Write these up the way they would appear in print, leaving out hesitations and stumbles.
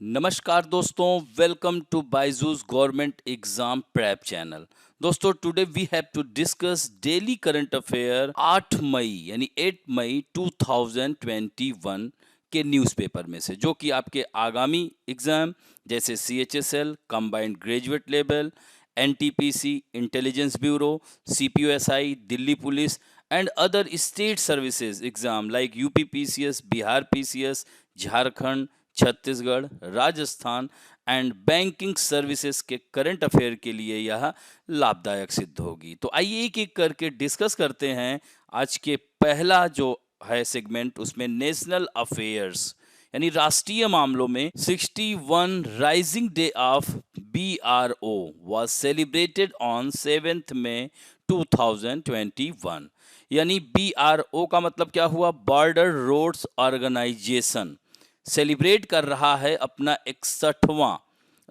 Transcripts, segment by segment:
नमस्कार दोस्तों, welcome to Byju's government exam prep channel. दोस्तों, today we have to discuss daily current affair 8 मई यानी 8 मई 2021 के न्यूज़पेपर में से, जो कि आपके आगामी एग्जाम जैसे CHSL, combined graduate level, NTPC, intelligence bureau, CPUSI, Delhi police and other state services exam like UP PCS, Bihar PCS, Jharkhand, Chhattisgarh, Rajasthan and banking services के करंट अफेयर के लिए यह लाभदायक सिद्ध होगी। तो आइए एक एक करके डिस्कस करते हैं। आज के पहला जो है सेगमेंट, उसमें नेशनल अफेयर्स यानी राष्ट्रीय मामलों में 61 rising day of BRO was celebrated on 7th May 2021। यानी BRO का मतलब क्या हुआ? बॉर्डर रोड्स ऑर्गेनाइजेशन सेलिब्रेट कर रहा है अपना 61वां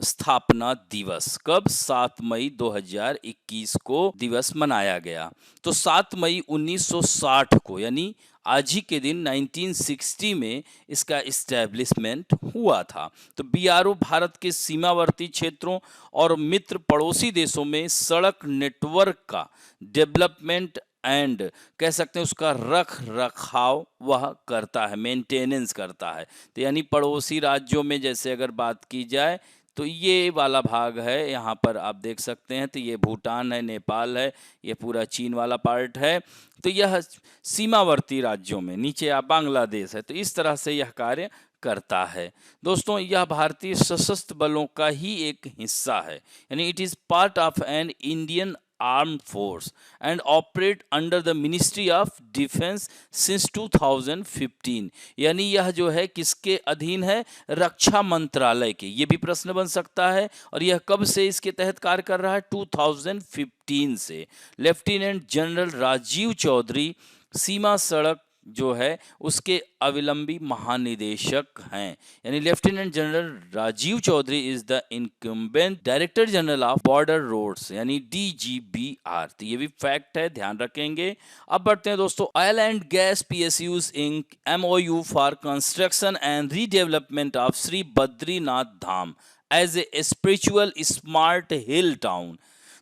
स्थापना दिवस। कब? 7 मई 2021 को दिवस मनाया गया। तो 7 मई 1960 को यानी आज ही के दिन 1960 में इसका इस्टेब्लिशमेंट हुआ था। तो BRO भारत के सीमावर्ती क्षेत्रों और मित्र पड़ोसी देशों में सड़क नेटवर्क का डेवलपमेंट एंड कह सकते हैं उसका रख रखाव वह करता है, मेंटेनेंस करता है। तो यानी पड़ोसी राज्यों में जैसे अगर बात की जाए तो ये वाला भाग है, यहाँ पर आप देख सकते हैं। तो ये भूटान है, नेपाल है, ये पूरा चीन वाला पार्ट है। तो यह सीमावर्ती राज्यों में, नीचे आप बांग्लादेश है। तो इस तरह से यह कार्य करता है। दोस्तों, यह भारतीय सशस्त्र बलों का ही एक हिस्सा है, यानी it is part of an Indian armed force and operate under the ministry of defence since 2015। यानी यह जो है किसके अधीन है? रक्षा मंत्रालय के। ये भी प्रश्न बन सकता है। और यह कब से इसके तहत कार्य कर रहा है? 2015 से। लेफ्टिनेंट जनरल राजीव चौधरी सीमा सड़क जो है उसके अविलंबी महानिदेशक हैं। यानी lieutenant general Rajeev Chaudhary is the incumbent director general of border roads यानी DGBR। तो ये भी फैक्ट है, ध्यान रखेंगे। अब बढ़ते हैं दोस्तों। Oil and gas PSUs ink MOU for construction and redevelopment of Shri Badrinath Dham as a spiritual smart hill town.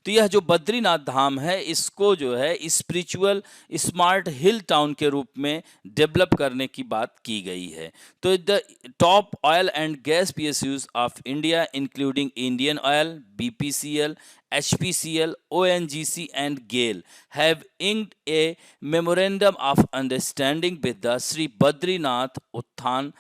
तो यह जो बद्रीनाथ धाम है, इसको जो है स्पिरिचुअल स्मार्ट हिल टाउन के रूप में डेवलप करने की बात की गई है। तो the top oil and gas PSUs of India including Indian oil, BPCL, HPCL, ONGC and GAIL have inked a memorandum of understanding with the Sri Badrinath Utthan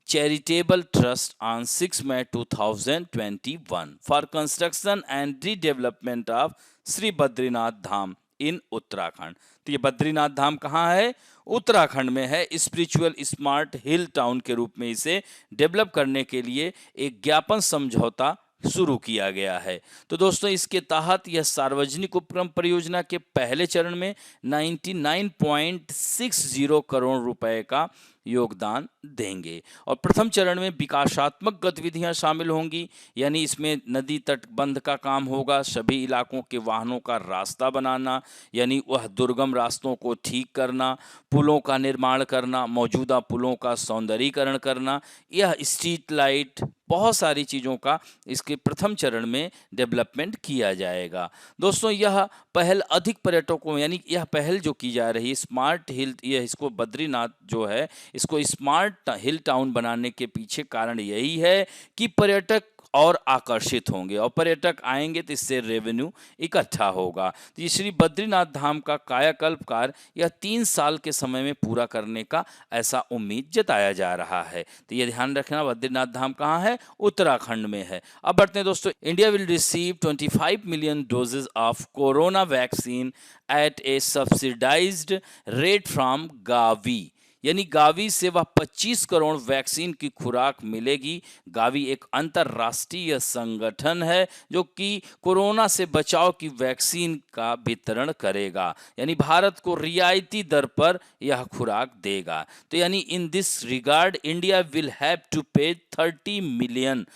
Charitable Trust on 6 May 2021 for construction and redevelopment of Sri Badrinath Dham in Uttarakhand. तो ये बद्रीनाथ धाम कहाँ है? उत्तराखंड में है। Spiritual smart hill town के रूप में इसे डेवलप करने के लिए एक ज्ञापन समझौता शुरू किया गया है। तो दोस्तों, इसके तहत यह सार्वजनिक उपक्रम परियोजना के पहले चरण में 99.60 करोड़ रुपए का योगदान देंगे और प्रथम चरण में विकासात्मक गतिविधियां शामिल होंगी। यानी इसमें नदी तटबंध का काम होगा, सभी इलाकों के वाहनों का रास्ता बनाना, यानी वह दुर्गम रास्तों को ठीक करना, पुलों का निर्माण करना, मौजूदा पुलों का सौंदर्यीकरण करना, यह स्ट्रीट लाइट, बहुत सारी चीज़ों का इसके प्रथम चरण में डेवलपमेंट किया जाएगा। दोस्तों, यह पहल अधिक पर्यटकों, यानी यह पहल जो की जा रही है स्मार्ट हिल, यह इसको बद्रीनाथ जो है इसको स्मार्ट हिल टाउन बनाने के पीछे कारण यही है कि पर्यटक और आकर्षित होंगे और पर्यटक आएंगे तो इससे रेवेन्यू इकट्ठा होगा। तो ये श्री बद्रीनाथ धाम का कायाकल्प कार्य यह 3 साल के समय में पूरा करने का ऐसा उम्मीद जताया जा रहा है। तो ये ध्यान रखना, बद्रीनाथ धाम कहाँ है? उत्तराखंड में है। अब बढ़ते हैं दोस्तों। India will receive 25 million doses of corona vaccine at a subsidised rate from Gavi. यानी गावी से वह 25 करोड़ वैक्सीन की खुराक मिलेगी। गावी एक अंतर्राष्ट्रीय संगठन है जो कि कोरोना से बचाव की वैक्सीन का वितरण करेगा, यानी भारत को रियायती दर पर यह खुराक देगा। तो यानी in this regard India will have to pay $30 million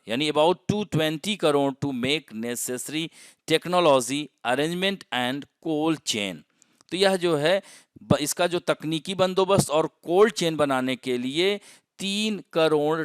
यानी about 220 crore to make necessary technology arrangement and cold chain. तो यह जो है इसका जो तकनीकी बंदोबस्त और कोल्ड चेन बनाने के लिए $3 करोड़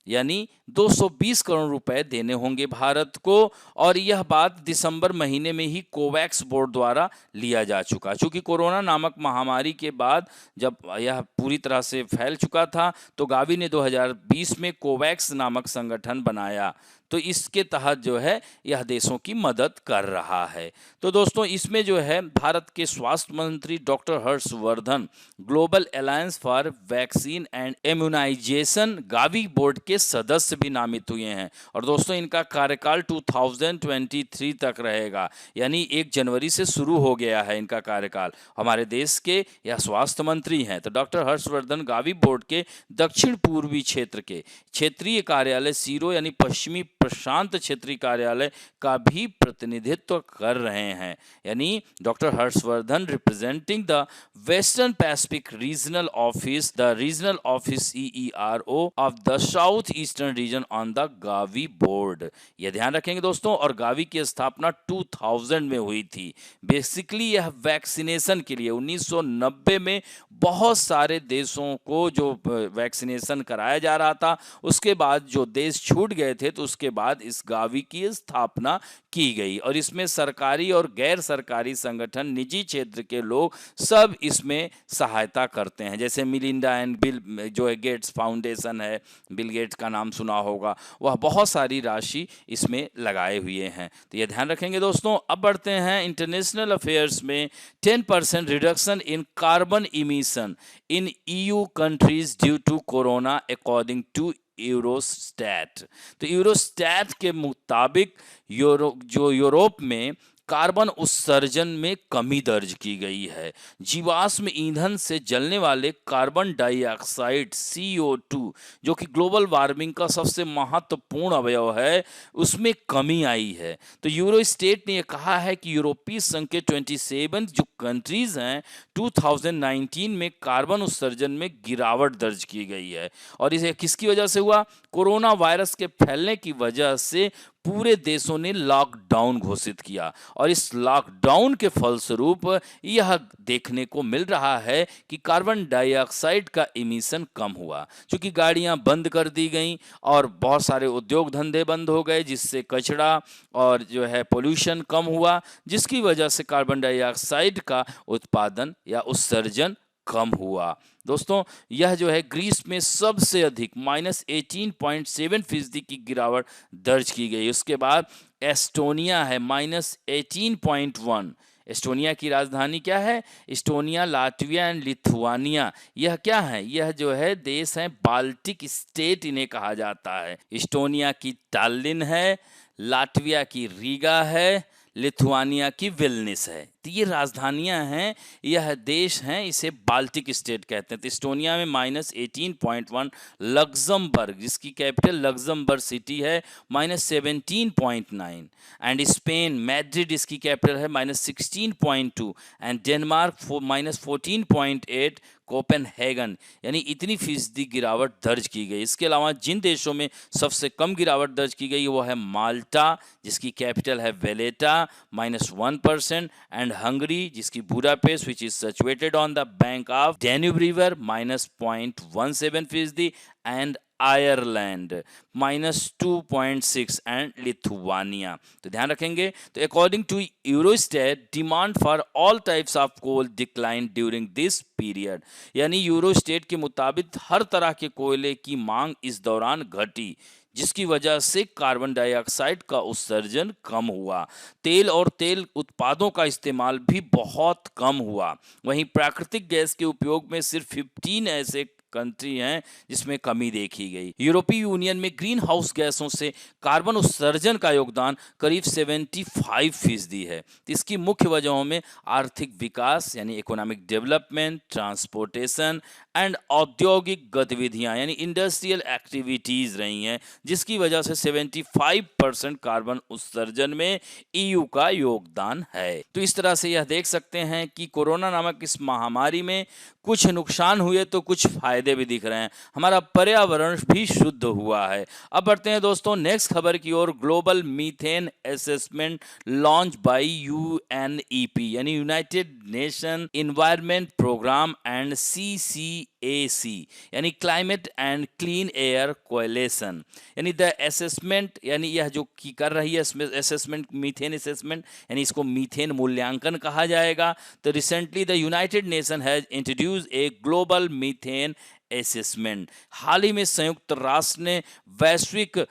यानी 220 करोड़ रुपए देने होंगे भारत को। और यह बात दिसंबर महीने में ही कोवैक्स बोर्ड द्वारा लिया जा चुका। चूंकि कोरोना नामक महामारी के बाद जब यह पूरी तरह से फैल चुका था तो गावी ने 2020 में कोवैक्स नामक संगठन बनाया। तो इसके तहत जो है यह देशों की मदद कर रहा है। तो दोस्तों इसमें जो है भारत के स्वास्थ्य मंत्री doctor Harshvardhan global alliance for vaccine and immunisation Gavi board के सदस्य भी नामित हुए हैं। और दोस्तों इनका कार्यकाल 2023 तक रहेगा, यानी 1 जनवरी से शुरू हो गया है इनका कार्यकाल। हमारे देश के यह स्वास्थ्य मंत्री हैं। तो डॉक्टर हर्षवर्धन गावी बोर्ड के दक्षिण पूर्वी क्षेत्र के क्षेत्रीय कार्यालय सीरो यानी पश्चिमी प्रशांत क्षेत्रीय कार्यालय का भी प्रतिनिधित्व कर रहे हैं। यानी doctor Harshvardhan representing the western Pacific regional office, the regional office EERO of the south eastern region on the Gavi board. यह ध्यान रखेंगे दोस्तों। और गावी की स्थापना 2000 में हुई थी। बेसिकली यह वैक्सीनेशन के लिए 1990 में बहुत सारे देशों को जो वैक्सीनेशन कराया जा रहा था, उसके बाद जो देश छूट गए थे तो उसके बाद इस गावी की स्थापना की गई। और इसमें सरकारी और गैर सरकारी संगठन, निजी क्षेत्र के लोग सब इसमें सहायता करते हैं। जैसे मिलिंडा एंड बिल जो है गेट्स फाउंडेशन है, बिल गेट्स का नाम सुना होगा, वह बहुत सारी राशि इसमें लगाए हुए हैं। तो ये ध्यान रखेंगे दोस्तों। अब बढ़ते हैं इंटरनेशनल अफेयर्स में। 10% reduction in carbon emission in EU countries due to corona according to Eurostat. तो यूरोस्टैट के मुताबिक यूरोप में कार्बन उत्सर्जन में कमी दर्ज की गई है। जीवाश्म ईंधन से जलने वाले कार्बन डाइऑक्साइड CO2 जो कि ग्लोबल वार्मिंग का सबसे महत्वपूर्ण अवयव है, उसमें कमी आई है। तो यूरोस्टेट ने यह कहा है कि यूरोपीय संघ के 27 जो कंट्रीज हैं 2019 में कार्बन उत्सर्जन में गिरावट दर्ज की गई है। और इसे किसकी वजह से हुआ? कोरोना वायरस के फैलने की वजह से पूरे देशों ने लॉकडाउन घोषित किया। और इस लॉकडाउन के फलस्वरूप यह देखने को मिल रहा है कि कार्बन डाइऑक्साइड का इमिशन कम हुआ। क्योंकि गाड़ियां बंद कर दी गईं और बहुत सारे उद्योग धंधे बंद हो गए, जिससे कचरा और जो है पोल्यूशन कम हुआ, जिसकी वजह से कार्बन डाइऑक्साइड का उत्पादन या उत्सर्जन कम हुआ। दोस्तों यह जो है ग्रीस में सबसे अधिक -18.7% की गिरावट दर्ज की गई। उसके बाद एस्टोनिया है -18.1। एस्टोनिया की राजधानी क्या है? एस्टोनिया, लाटविया एंड लिथुआनिया, यह क्या है? यह जो है देश है बाल्टिक स्टेट इन्हें कहा जाता है। एस्टोनिया की टालिन है, लाटविया की रीगा है, लिथुआनिया की विल्निस है। तो ये राजधानियां हैं, यह देश हैं, इसे बाल्टिक स्टेट कहते हैं। तो एस्टोनिया में -18.1, लग्जमबर्ग जिसकी कैपिटल लग्जमबर्ग सिटी है -17.9, एंड स्पेन मैड्रिड इसकी कैपिटल है -16.2, एंड डेनमार्क -14.8, कोपेनहेगन यानी इतनी फीसदी गिरावट दर्ज की गई। इसके अलावा जिन देशों में सबसे कम गिरावट दर्ज की गई वो है माल्टा जिसकी कैपिटल है वेलेटा -1%, एंड हंगरी जिसकी Budapest which is situated on the bank of Danube river -0.17%, and Ireland -2.6, and Lithuania. तो ध्यान रखेंगे। तो according to Eurostat demand for all types of coal decline during this period, यानी Eurostat के मुताबिक हर तरह के कोयले की मांग इस दौरान घटी, जिसकी वजह से कार्बन डाइऑक्साइड का उत्सर्जन कम हुआ। तेल और तेल उत्पादों का इस्तेमाल भी बहुत कम हुआ। वहीं प्राकृतिक गैस के उपयोग में सिर्फ 15 ऐसे कंट्री हैं जिसमें कमी देखी गई। यूरोपीय यूनियन में ग्रीन हाउस गैसों से कार्बन उत्सर्जन का योगदान करीब 75% है। इसकी मुख्य वजहों में आर्थिक विकास यानी इकोनॉमिक डेवलपमेंट, ट्रांसपोर्टेशन एंड औद्योगिक गतिविधियां यानी इंडस्ट्रियल एक्टिविटीज रही हैं, जिसकी वजह से 75% कार्बन उत्सर्जन में EU का योगदान है। तो इस तरह से यह देख सकते हैं कि कोरोना नामक इस महामारी में कुछ नुकसान हुए तो कुछ फायदे भी दिख रहे हैं, हमारा पर्यावरण भी शुद्ध हुआ है। अब बढ़ते हैं दोस्तों नेक्स्ट खबर की ओर। Global methane assessment launch by UNEP यानी United Nation environment programme and CCAC यानी climate and clean air coalition यानी द असेसमेंट यानी यह जो की कर रही है असेसमेंट मीथेन असेसमेंट यानी इसको मीथेन मूल्यांकन कहा जाएगा। तो recently the United Nation has introduce a global methane assessment. हाल ही में संयुक्त राष्ट्र ने वैश्विक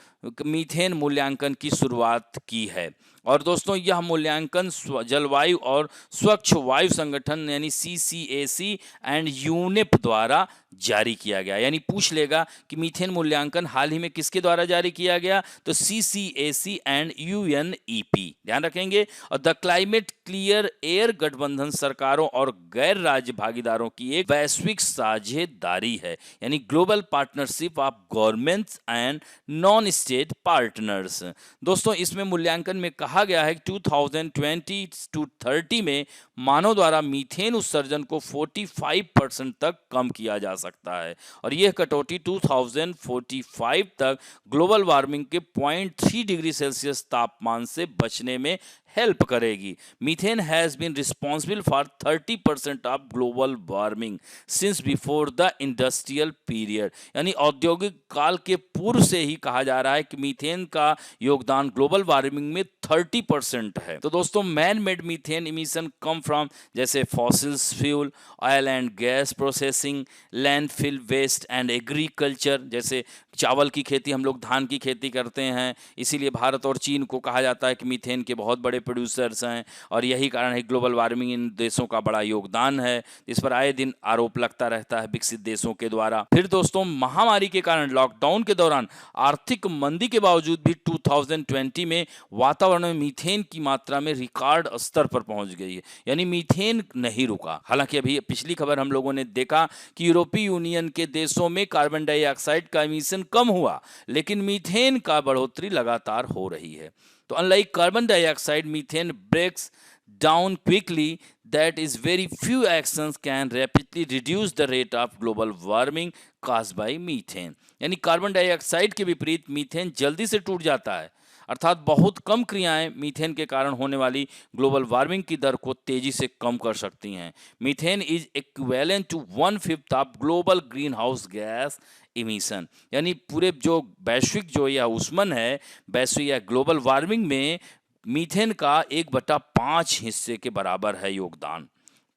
मीथेन मूल्यांकन की शुरुआत की है और दोस्तों यह मूल्यांकन जलवायु और स्वच्छ वायु संगठन यानी सीसीएसी एंड यूनेप द्वारा जारी किया गया। यानी पूछ लेगा कि मीथेन मूल्यांकन हाल ही में किसके द्वारा जारी किया गया, तो सीसीएसी एंड यूएनईपी ध्यान रखेंगे। और द क्लाइमेट क्लियर एयर गठबंधन सरकारों और गैर राज्य भागीदारों की एक वैश्विक साझेदारी है यानी global partnership of governments and non state partners. दोस्तों इसमें मूल्यांकन में कहा गया है कि 2020 टू 30 में मानव द्वारा मीथेन उत्सर्जन को 45% तक कम किया जा सकता है और यह कटौती 2045 तक ग्लोबल वार्मिंग के 0.3 डिग्री सेल्सियस तापमान से बचने में हेल्प करेगी। Methane has been responsible for 30% of global warming since before the industrial period यानी औद्योगिक काल के पूर्व से ही कहा जा रहा है कि मीथेन का योगदान ग्लोबल वार्मिंग में 30% है। तो दोस्तों man made methane emission come from जैसे fossils fuel, oil and gas processing, landfill waste and agriculture. जैसे चावल की खेती, हम लोग धान की खेती करते हैं, इसीलिए भारत और चीन को कहा जाता है कि मीथेन के बहुत बड़े प्रोड्यूसर्स हैं और यही कारण है ग्लोबल वार्मिंग इन देशों का बड़ा योगदान है। इस पर आए दिन आरोप लगता रहता है विकसित देशों के द्वारा। फिर दोस्तों महामारी के कारण लॉकडाउन के दौरान आर्थिक मंदी के बावजूद भी 2020 में वातावरण में मीथेन की मात्रा में रिकॉर्ड स्तर पर पहुंच गई है यानी मीथेन नहीं रुका। हालांकि अभी पिछली खबर हम लोगों ने देखा कि यूरोपीय यूनियन के देशों में कार्बन डाइऑक्साइड का एमिशन कम हुआ लेकिन मीथेन का बढ़ोतरी लगातार हो रही है। तो unlike carbon dioxide, methane breaks down quickly, that is very few actions can rapidly reduce the rate of global warming caused by methane। यानी कार्बन डाइऑक्साइड के विपरीत मीथेन जल्दी से टूट जाता है, अर्थात बहुत कम क्रियाएं मीथेन के कारण होने वाली ग्लोबल वार्मिंग की दर को तेजी से कम कर सकती हैं। Methane is equivalent to 1/5 of global green house gas emission यानी पूरे जो वैश्विक जो यह ऊष्मन है वैश्विक या ग्लोबल वार्मिंग में मीथेन का 1/5 हिस्से के बराबर है योगदान।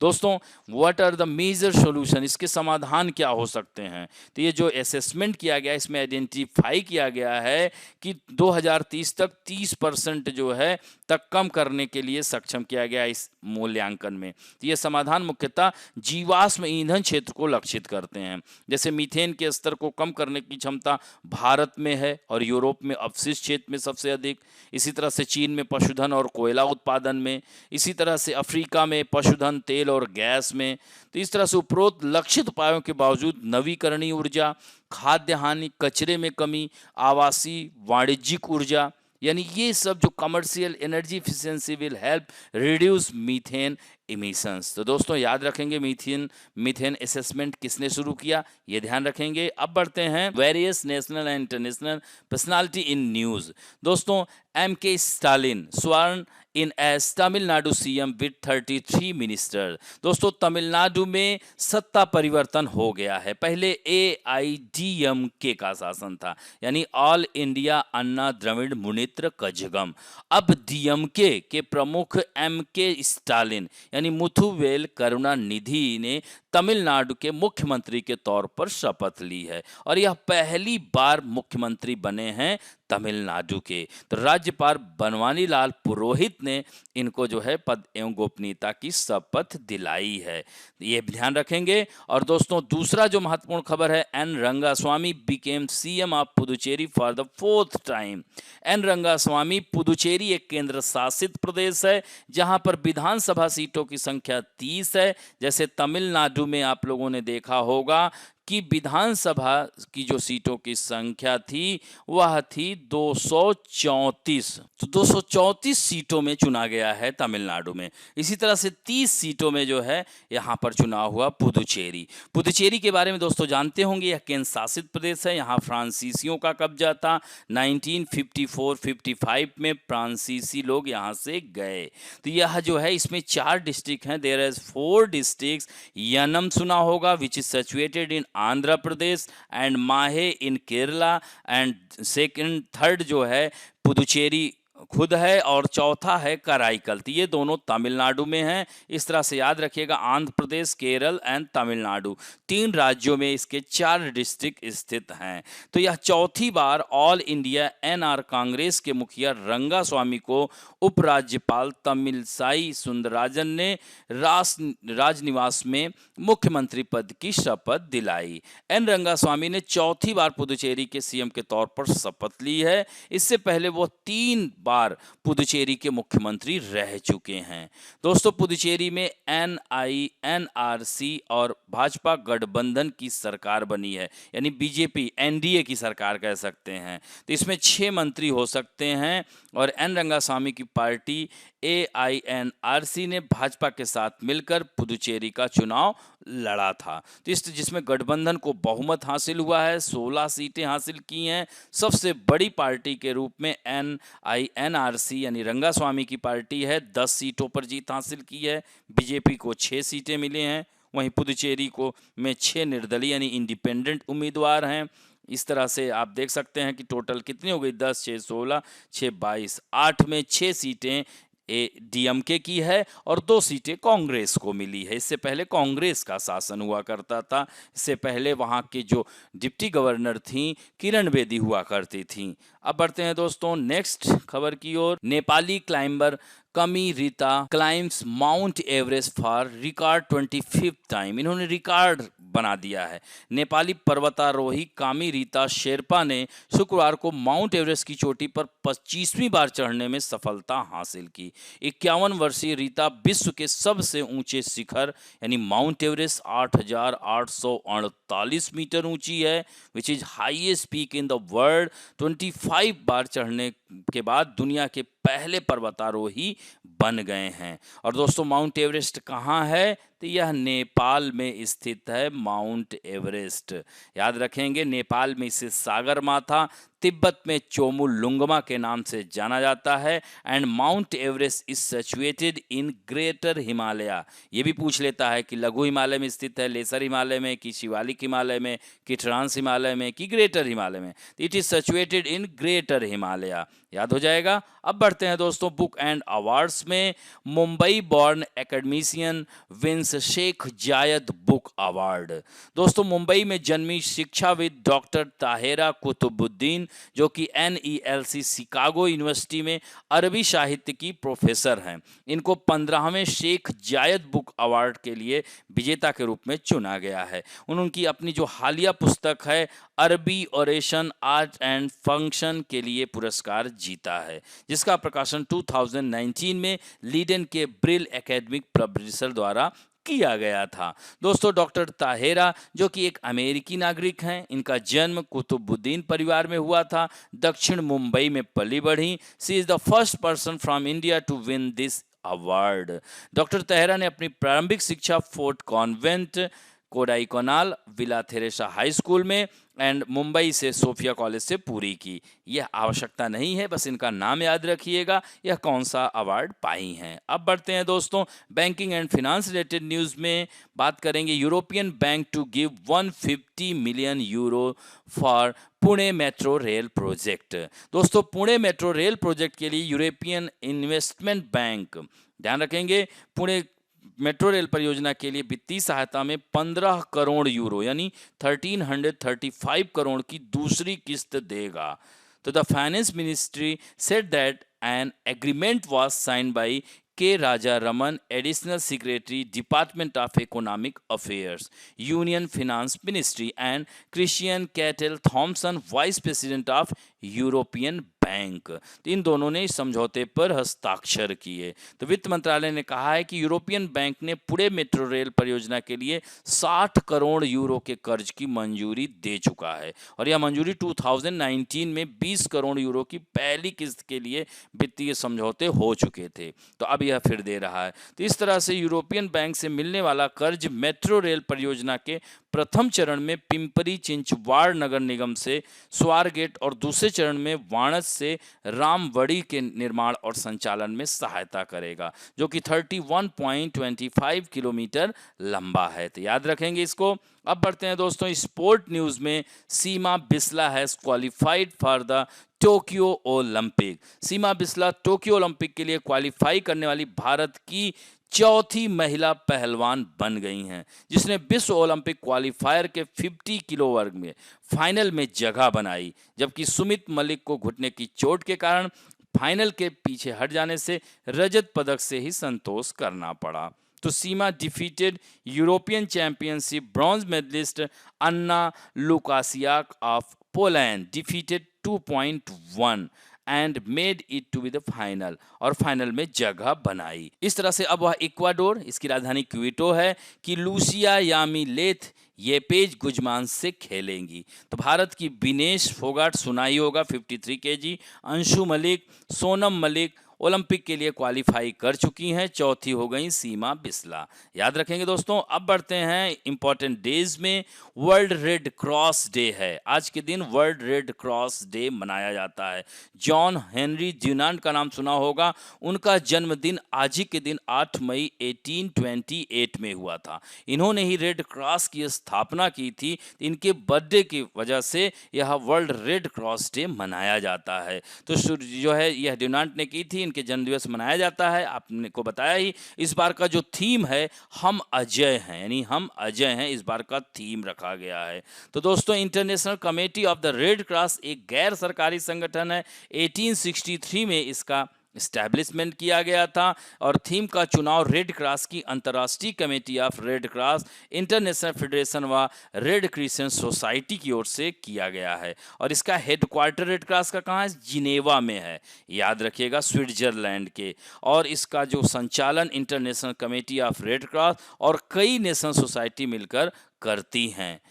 दोस्तों what are the major solution, इसके समाधान क्या हो सकते हैं। तो ये जो असेसमेंट किया गया इसमें आइडेंटिफाई किया गया है कि 2030 तक 30% जो है तक कम करने के लिए सक्षम किया गया इस मूल्यांकन में। तो ये समाधान मुख्यतः जीवाश्म ईंधन क्षेत्र को लक्षित करते हैं। जैसे मीथेन के स्तर को कम करने की क्षमता भारत में है और यूरोप में अपशिष्ट क्षेत्र में सबसे अधिक, इसी तरह से चीन में पशुधन और कोयला उत्पादन में, इसी तरह से अफ्रीका में पशुधन, तेल और गैस में। तो इस तरह से उपरोक्त लक्षित उपायों के बावजूद नवीकरणीय ऊर्जा, खाद्य हानि, कचरे में कमी, आवासीय वाणिज्यिक ऊर्जा यानी ये सब जो commercial energy efficiency will help reduce methane emissions. तो दोस्तों याद रखेंगे मीथेन असेसमेंट किसने शुरू किया, ये ध्यान रखेंगे। अब बढ़ते हैं various national and international personality in news. दोस्तों MK स्टालिन स्वर्ण इन as Tamil Nadu CM with 33 minister. दोस्तों तमिलनाडु में सत्ता परिवर्तन हो गया है। पहले AIDMK का शासन था यानी ऑल इंडिया अन्ना द्रविड़ मुनेत्र कझगम। अब DMK के प्रमुख MK स्टालिन यानी मुथुवेल करुणानिधि ने तमिलनाडु के मुख्यमंत्री के तौर पर शपथ ली है और यह पहली बार मुख्यमंत्री बने हैं तमिलनाडु के। तो राज्यपाल बनवानी लाल पुरोहित ने इनको जो है पद एवं गोपनीयता की शपथ दिलाई है, ये ध्यान रखेंगे। और दोस्तों दूसरा जो महत्वपूर्ण खबर है, N Rangaswamy became CM of Puducherry for the 4th time. N Rangaswamy Puducherry एक केंद्र शासित प्रदेश है जहां पर विधानसभा सीटों की संख्या 30 है। जैसे तमिलनाडु में आप लोगों ने देखा होगा की विधानसभा की जो सीटों की संख्या थी वह थी 234। तो 234 सीटों में चुना गया है तमिलनाडु में। इसी तरह से 30 सीटों में जो है यहाँ पर चुनाव हुआ पुदुचेरी। पुदुचेरी के बारे में दोस्तों जानते होंगे, यह केंद्र शासित प्रदेश है। यहाँ फ्रांसीसियों का कब्जा था। 1954-55 में फ्रांसीसी लोग यहाँ से गए। तो यह जो है इसमें 4 डिस्ट्रिक्ट हैं। There is 4 districts. यनम सुना होगा, विच is situated in Andhra Pradesh, and माहे इन केरला, एंड सेकंड थर्ड जो है पुदुचेरी खुद है, और चौथा है कराईकल। तो ये दोनों तमिलनाडु में हैं। इस तरह से याद रखिएगा, आंध्र प्रदेश, केरल एंड तमिलनाडु, 3 राज्यों में इसके 4 डिस्ट्रिक्ट स्थित हैं। तो यह चौथी बार ऑल इंडिया एनआर कांग्रेस के मुखिया रंगास्वामी को उपराज्यपाल तमिलसाई सुंदरराजन ने राजनिवास में मुख्यमंत्री पद की शपथ दिलाई। एन रंगास्वामी ने चौथी बार पुदुचेरी के सीएम के तौर पर शपथ ली है। इससे पहले वो 3 बार पुदुचेरी के मुख्यमंत्री रह चुके हैं। दोस्तों, पुदुचेरी में एनआरसी और भाजपा गठबंधन की सरकार बनी है, यानी बीजेपी एनडीए की सरकार कह सकते हैं। तो इसमें 6 मंत्री हो सकते हैं, और एन रंगास्वामी की पार्टी एआईएनआरसी ने भाजपा के साथ मिलकर पुदुचेरी का चुनाव लड़ा था। तो इस जिसमें गठबंधन को बहुमत हासिल हुआ है, 16 सीटें हासिल की हैं। सबसे बड़ी पार्टी के रूप में एनआईएनआरसी यानी रंगास्वामी की पार्टी है, 10 सीटों पर जीत हासिल की है। बीजेपी को 6 सीटें मिले हैं। वहीं पुदुचेरी को में 6 निर्दलीय यानी इंडिपेंडेंट उम्मीदवार हैं। इस तरह से आप देख सकते हैं कि टोटल कितनी हो गई, 10, 6, 16, 6, 22, 8 में 6 सीटें डीएमके की है और 2 सीटें कांग्रेस को मिली है। इससे पहले कांग्रेस का शासन हुआ करता था। इससे पहले वहाँ के जो डिप्टी गवर्नर थीं किरण बेदी हुआ करती थीं। अब बढ़ते हैं दोस्तों नेक्स्ट खबर की ओर। नेपाली क्लाइंबर कमी Rita climbs mount Everest for record 25th time. इन्होंने रिकॉर्ड बना दिया है। नेपाली पर्वतारोही कामी रीता शेरपा ने शुक्रवार को माउंट एवरेस्ट की चोटी पर 25वीं बार चढ़ने में सफलता हासिल की। 51 वर्षीय रीता विश्व के सबसे ऊंचे शिखर यानी माउंट एवरेस्ट 8,848 मीटर ऊंची है, which is highest peak in the world. 25 बार चढ़ने के बाद दुनिया के पहले पर्वतारोही बन गए हैं। और दोस्तों, माउंट एवरेस्ट कहाँ है? तो यह नेपाल में स्थित है। माउंट एवरेस्ट याद रखेंगे, नेपाल में इसे सागरमाथा, तिब्बत में चोमुलुंगमा के नाम से जाना जाता है। And mount Everest is situated in greater Himalaya. ये भी पूछ लेता है कि लघु हिमालय में स्थित है, लेसर हिमालय में, कि शिवालिक हिमालय में, कि ट्रांस हिमालय में, कि ग्रेटर हिमालय में। It is situated in greater Himalaya, याद हो जाएगा। अब बढ़ते हैं दोस्तों बुक एंड अवार्ड्स में। Mumbai born academician wins Sheikh Zayed book award. दोस्तों, मुंबई में जन्मी शिक्षाविद डॉक्टर ताहेरा कुतुबुद्दीन, जो कि NELC शिकागो यूनिवर्सिटी में अरबी साहित्य की प्रोफेसर हैं, इनको 15वें शेख जायद बुक अवार्ड के लिए विजेता के रूप में चुना गया है। उनकी अपनी जो हालिया पुस्तक है अरबी ओरेशन आर्ट एंड फंक्शन के लिए पुरस्कार जीता है, जिसका प्रकाशन 2019 में लीडेन के ब्रिल एकेडमिक पब्लिशर द्वारा किया गया था। दोस्तों, डॉक्टर ताहेरा जो कि एक अमेरिकी नागरिक हैं, इनका जन्म कुतुबुद्दीन परिवार में हुआ था। दक्षिण मुंबई में पली बढ़ी। She is the first person from India to win this award. Doctor Tahera ने अपनी प्रारंभिक शिक्षा Fort Convent, Kodaikanal, Villa Theresa high school में एंड मुंबई से सोफिया कॉलेज से पूरी की। यह आवश्यकता नहीं है, बस इनका नाम याद रखिएगा यह कौन सा अवार्ड पाई हैं। अब बढ़ते हैं दोस्तों banking and finance related news में। बात करेंगे European bank to give 150 million euro for Pune metro rail project. दोस्तों, पुणे मेट्रो रेल प्रोजेक्ट के लिए यूरोपियन इन्वेस्टमेंट बैंक, ध्यान रखेंगे, पुणे मेट्रो रेल परियोजना के लिए वित्तीय सहायता में 15 करोड़ यूरो यानी 1335 करोड़ की दूसरी किस्त देगा। तो the finance ministry said that an agreement was signed by K Raja Raman, additional secretary, department of economic affairs, union finance ministry, and Christian Kettel Thomsen, vice president of European bank. तो इन दोनों ने इस समझौते पर हस्ताक्षर किए। तो वित्त मंत्रालय ने कहा है कि यूरोपियन बैंक ने पुणे मेट्रो रेल परियोजना के लिए 60 करोड़ यूरो के कर्ज की मंजूरी दे चुका है और यह मंजूरी 2019 में 20 करोड़ यूरो की पहली किस्त के लिए वित्तीय समझौते हो चुके थे। तो अब यह फिर दे रहा है। तो इस तरह से यूरोपियन बैंक से मिलने वाला कर्ज मेट्रो रेल परियोजना के प्रथम चरण में पिंपरी चिंचवाड़ नगर निगम से स्वारगेट और दूसरे चरण में वाणद से रामवड़ी के निर्माण और संचालन में सहायता करेगा, जो कि 31.25 किलोमीटर लंबा है। तो याद रखेंगे इसको। अब बढ़ते हैं दोस्तों स्पोर्ट न्यूज में। Seema Bisla has qualified for the Tokyo Olympic. Seema Bisla Tokyo Olympic के लिए क्वालिफाई करने वाली भारत की चौथी महिला पहलवान बन गई हैं, जिसने विश्व ओलंपिक क्वालिफायर के 50 किलो वर्ग में फाइनल में जगह बनाई, जबकि सुमित मलिक को घुटने की चोट के कारण फाइनल के पीछे हट जाने से रजत पदक से ही संतोष करना पड़ा। तो Seema defeated European championship bronze medallist Anna Lukasiak of Poland defeated 2.1 and made it to be the final, और फाइनल में जगह बनाई। इस तरह से अब वह इक्वाडोर, इसकी राजधानी क्विटो है, कि लूसिया यामीलेथ ये पेज गुजमान से खेलेंगी। तो भारत की विनेश फोगाट, सुना ही होगा, 53 केजी, अंशु मलिक, सोनम मलिक ओलंपिक के लिए क्वालिफाई कर चुकी हैं। चौथी हो गई सीमा बिस्ला। याद रखेंगे दोस्तों। अब बढ़ते हैं इंपॉर्टेंट डेज में। वर्ल्ड रेड क्रॉस डे है। आज के दिन वर्ल्ड रेड क्रॉस डे मनाया जाता है। जॉन हेनरी ड्यूनांट का नाम सुना होगा। उनका जन्मदिन आज ही के दिन 8 मई 1828 में हुआ था। इन्होंने ही रेड क्रॉस की स्थापना की थी। इनके बर्थडे की वजह से यह वर्ल्ड रेड क्रॉस डे मनाया जाता है। तो जो है यह ड्यूनांट ने की थी, के जन्मदिवस मनाया जाता है। आपने को बताया ही। इस बार का जो थीम है हम अजय हैं, यानी हम अजय हैं, इस बार का थीम रखा गया है। तो दोस्तों international committee of the red cross एक गैर सरकारी संगठन है। 1863 में इसका इस्टेब्लिशमेंट किया गया था और थीम का चुनाव रेड क्रॉस की अंतर्राष्ट्रीय committee of red cross, international federation व रेड क्रिसेंट सोसाइटी की ओर से किया गया है। और इसका हेडक्वार्टर रेड क्रॉस का कहाँ है? जिनेवा में है। याद रखिएगा, स्विट्जरलैंड के। और इसका जो संचालन international committee of red cross और कई नेशनल सोसाइटी मिलकर करती हैं।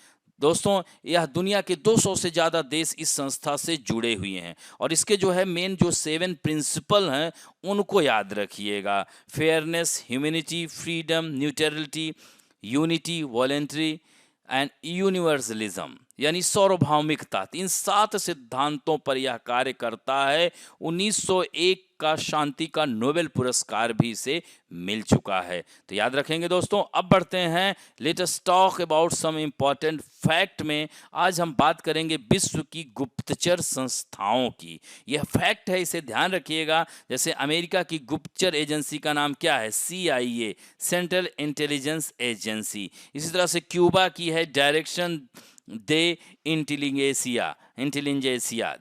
दोस्तों यह दुनिया के 200 से ज़्यादा देश इस संस्था से जुड़े हुए हैं और इसके जो है मेन जो 7 प्रिंसिपल हैं उनको याद रखिएगा। Fairness, humanity, freedom, neutrality, unity, voluntary and universalism, यानी सार्वभौमिकता। इन 7 सिद्धांतों पर यह कार्य करता है। 1901 का शांति का नोबेल पुरस्कार भी इसे मिल चुका है। तो याद रखेंगे दोस्तों। अब बढ़ते हैं let us talk about some important fact में। आज हम बात करेंगे विश्व की गुप्तचर संस्थाओं की। यह फैक्ट है, इसे ध्यान रखिएगा। जैसे अमेरिका की गुप्तचर एजेंसी का नाम क्या है? CIA, central intelligence agency. इसी तरह से क्यूबा की है डायरेक्शन दे इंटेलिजेंसिया,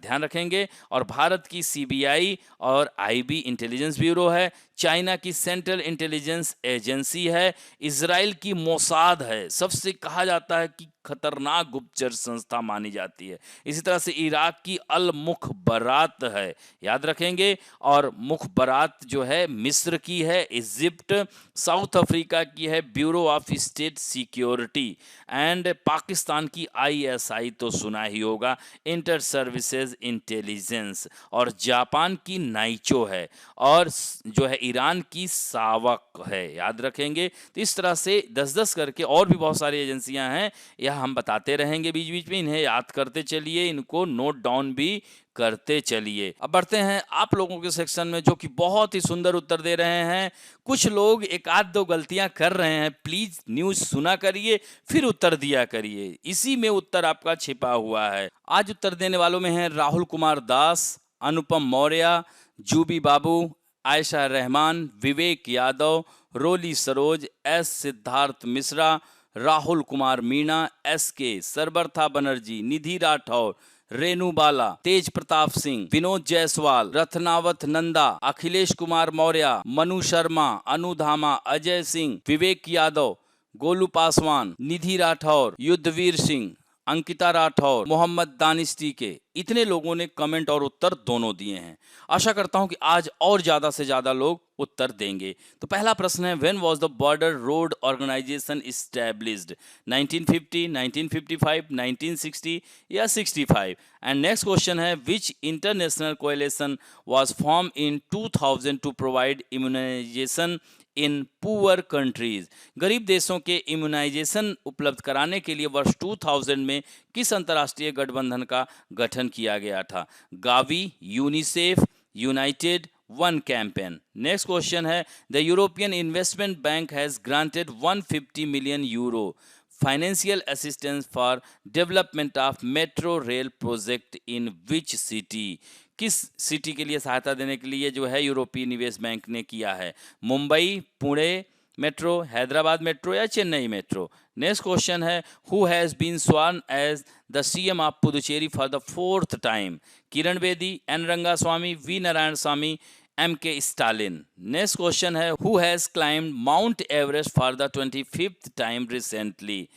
ध्यान रखेंगे। और भारत की CBI और IB इंटेलिजेंस ब्यूरो है। चाइना की सेंट्रल इंटेलिजेंस एजेंसी है। इजराइल की मोसाद है, सबसे कहा जाता है कि खतरनाक गुप्तचर संस्था मानी जाती है। इसी तरह से इराक की अल मुखबरात है, याद रखेंगे। और मुखबरात जो है मिस्र की है। इजिप्ट, साउथ अफ्रीका की है bureau of state security. And Pakistan की ISI तो सुना ही होगा, इंटर सर्विसेज इंटेलिजेंस। और जापान की नाइचो है। और जो है ईरान की सावक है, याद रखेंगे। तो इस तरह से 10-10 करके और भी बहुत सारी एजेंसियां हैं, यह हम बताते रहेंगे बीच बीच में। इन्हें याद करते चलिए, इनको नोट डाउन भी करते चलिए। अब बढ़ते हैं आप लोगों के सेक्शन में, जो कि बहुत ही सुंदर उत्तर दे रहे हैं। कुछ लोग एक आध दो गलतियां कर रहे हैं, प्लीज न्यूज सुना करिए फिर उत्तर दिया करिए, इसी में उत्तर आपका छिपा हुआ है। आज उत्तर देने वालों में हैं राहुल कुमार दास, अनुपम मौर्य, जूबी बाबू, आयशा रहमान, विवेक यादव, रोली सरोज, S सिद्धार्थ मिश्रा, राहुल कुमार मीणा, SK सरबर्था बनर्जी, निधि राठौर, रेणु बाला, तेज प्रताप सिंह, विनोद जायसवाल, रत्नावत नंदा, अखिलेश कुमार मौर्य, मनु शर्मा, अनुधामा, अजय सिंह, विवेक यादव, गोलू पासवान, निधि राठौर, युद्धवीर सिंह, अंकिता राठौर, मोहम्मद दानिश टीके, इतने लोगों ने कमेंट और उत्तर दोनों दिए हैं। आशा करता हूं कि आज और ज्यादा से ज्यादा लोग उत्तर देंगे। तो पहला प्रश्न है, when was the border road organisation established? 1950, 1955, 1960 या 65? एंड नेक्स्ट क्वेश्चन है, which international coalition was form in 2000 to provide immunisation in poor countries? गरीब देशों के इम्यूनाइजेशन उपलब्ध कराने के लिए वर्ष 2000 में किस अंतर्राष्ट्रीय गठबंधन का गठन किया गया था? GAVI, UNICEF, United, one campaign. Next question है, the European investment bank has granted 150 million euro financial assistance for development of metro rail project in which city? किस सिटी के लिए सहायता देने के लिए जो है यूरोपीय निवेश बैंक ने किया है? मुंबई, पुणे मेट्रो, हैदराबाद मेट्रो या चेन्नई मेट्रो? नेक्स्ट क्वेश्चन है, who has been sworn as the CM of Puducherry for the 4th time? Kiran Bedi, N Rangaswamy, V Narayan Swamy, M K Stalin? Next question है, who has climbed Mount Everest for the 25th time recently?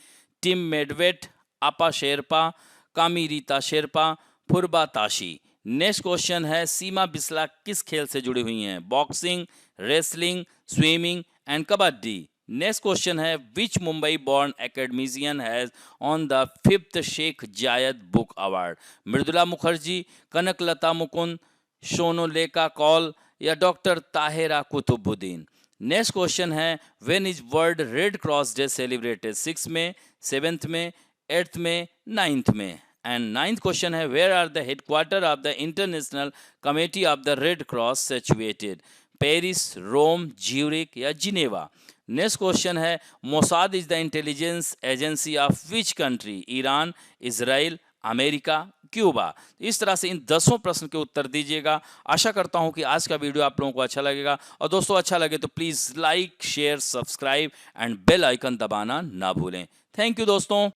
Tim Medvetz, Apa Sherpa, Kami Rita Sherpa, Phurba Tashi? Next question है, सीमा बिस्ला किस खेल से जुड़ी हुई हैं? Boxing, wrestling, swimming and kabaddi? Next question है, which Mumbai born academician has won the 5th Sheikh Zayed book award? Mridula Mukherjee, Kanakalatha Mukund, Sonoleka Kaul या doctor Tahira Qutubuddin? Next question है, when is world red cross day celebrated? 6 में, 7th में, 8th में, 9th में? एंड 9th क्वेश्चन है, where are the headquarter of the international committee of the red cross situated? Paris, Rome, Zurich या Geneva? Next question है, Mossad is the intelligence agency of which country? Iran, Israel, America, Cuba? इस तरह से इन 10 प्रश्न के उत्तर दीजिएगा। आशा करता हूं कि आज का वीडियो आप लोगों को अच्छा लगेगा, और दोस्तों अच्छा लगे तो please like, share, subscribe and bell icon दबाना ना भूलें। थैंक यू दोस्तों।